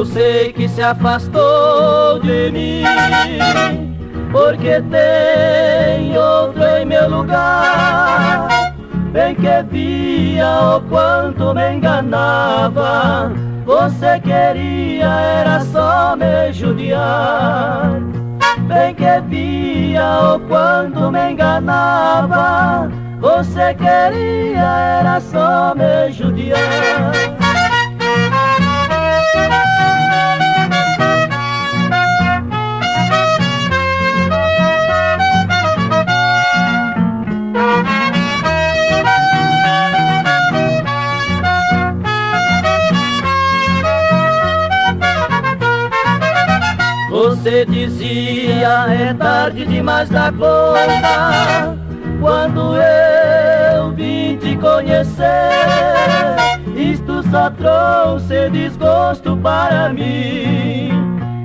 Eu sei que se afastou de mim, porque tem outro em meu lugar. Bem que via o quanto me enganava, você queria era só me judiar. Bem que via o quanto me enganava, você queria era só me judiar. Você dizia é tarde demais da conta, quando eu vim te conhecer. Isto só trouxe desgosto para mim.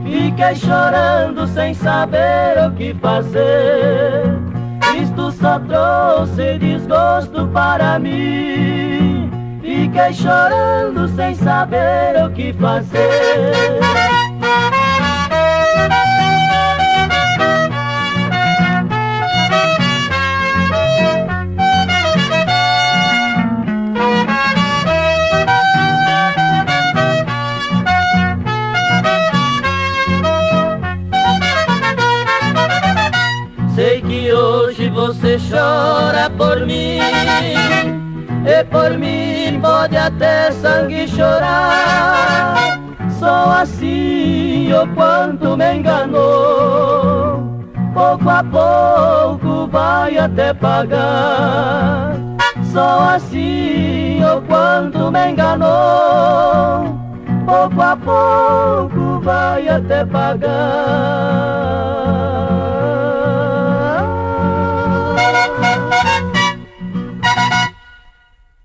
Fiquei chorando sem saber o que fazer. Isto só trouxe desgosto para mim. Fiquei chorando sem saber o que fazer. Sei que hoje você chora por mim, e por mim pode até sangue chorar. Só assim o quanto me enganou, pouco a pouco vai até pagar. Só assim o quanto me enganou, pouco a pouco vai até pagar.